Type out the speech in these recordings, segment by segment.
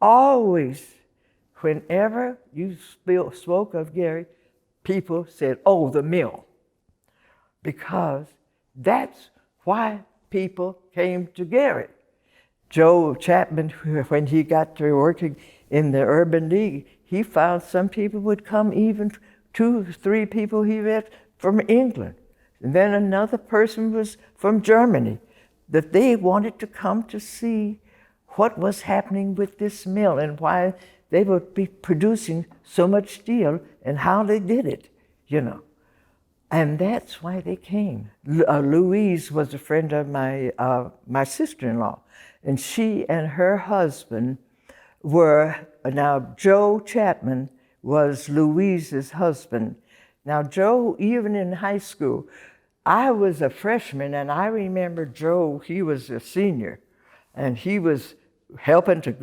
Always, whenever you spoke of Gary, people said, oh, the mill. Because that's why people came to Gary. Joe Chapman, when he got to working in the Urban League, he found some people would come, even 2 or 3 people he met from England. And then another person was from Germany, that they wanted to come to see what was happening with this mill and why they would be producing so much steel and how they did it, you know. And that's why they came. Louise was a friend of my sister-in-law, and she and her husband were, now Joe Chapman was Louise's husband. Now Joe, even in high school, I was a freshman, and I remember Joe, he was a senior, and he was helping to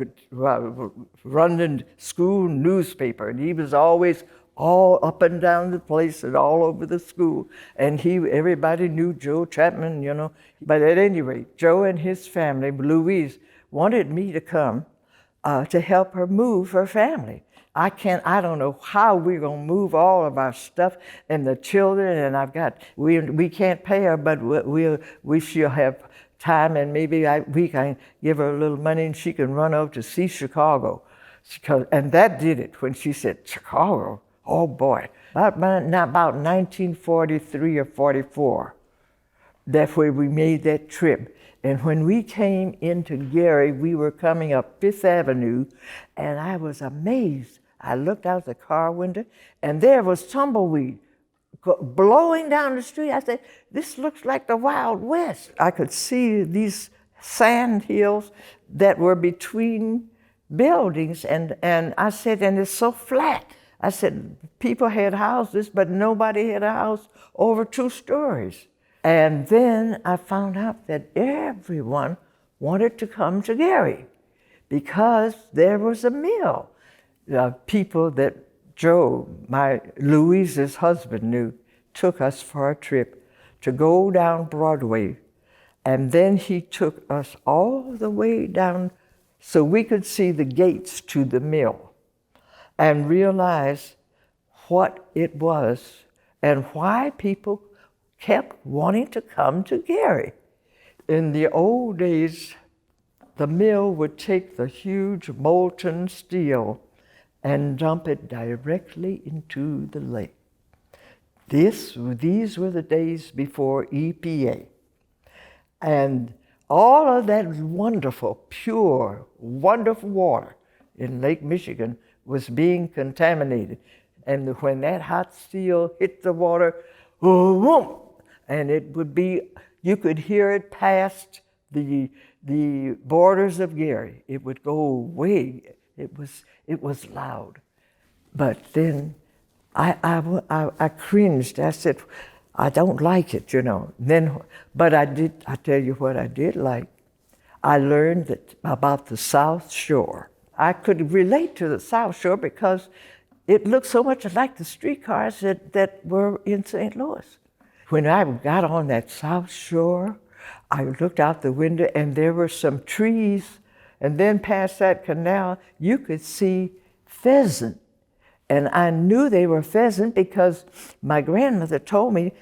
run the school newspaper, and he was always all up and down the place and all over the school. And everybody knew Joe Chapman, you know. But at any rate, Joe and his family, Louise, wanted me to come to help her move her family. I don't know how we're gonna move all of our stuff and the children, and we can't pay her, but she'll have time, and maybe we can give her a little money and she can run over to see Chicago. And that did it when she said, Chicago? Oh boy, about 1943 or 44, that's where we made that trip. And when we came into Gary, we were coming up 5th Avenue, and I was amazed. I looked out the car window, and there was tumbleweed blowing down the street. I said, this looks like the Wild West. I could see these sand hills that were between buildings, and I said, and it's so flat. I said, people had houses, but nobody had a house over 2 stories. And then I found out that everyone wanted to come to Gary because there was a mill. People that Joe, Louise's husband, knew, took us for a trip to go down Broadway. And then he took us all the way down so we could see the gates to the mill and realize what it was and why people kept wanting to come to Gary. In the old days, the mill would take the huge molten steel and dump it directly into the lake. These were the days before EPA. And all of that wonderful, pure, wonderful water in Lake Michigan was being contaminated. And when that hot steel hit the water, boom, and it would be, you could hear it past the borders of Gary. It would go way, it was loud. But then I cringed. I said, I don't like it, you know. But I tell you what I did like. I learned about the South Shore. I could relate to the South Shore because it looked so much like the streetcars that were in St. Louis. When I got on that South Shore, I looked out the window and there were some trees, and then past that canal, you could see pheasant. And I knew they were pheasant because my grandmother told me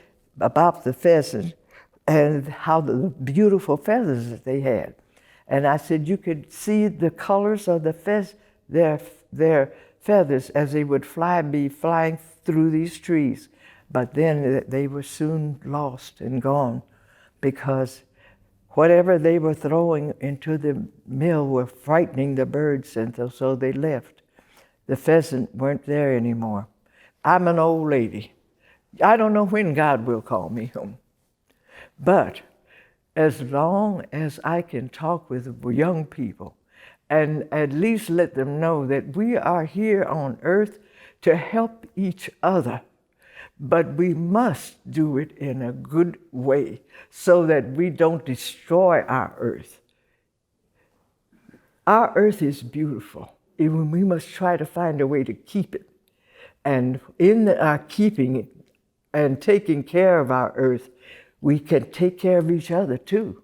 about the pheasant and how the beautiful feathers that they had. And I said you could see the colors of their feathers as they would be flying through these trees. But then they were soon lost and gone because whatever they were throwing into the mill were frightening the birds, and so they left. The pheasant weren't there anymore. I'm an old lady. I don't know when God will call me home. But as long as I can talk with young people and at least let them know that we are here on earth to help each other, but we must do it in a good way so that we don't destroy our earth. Our earth is beautiful. Even we must try to find a way to keep it. And in our keeping it and taking care of our earth, we can take care of each other too.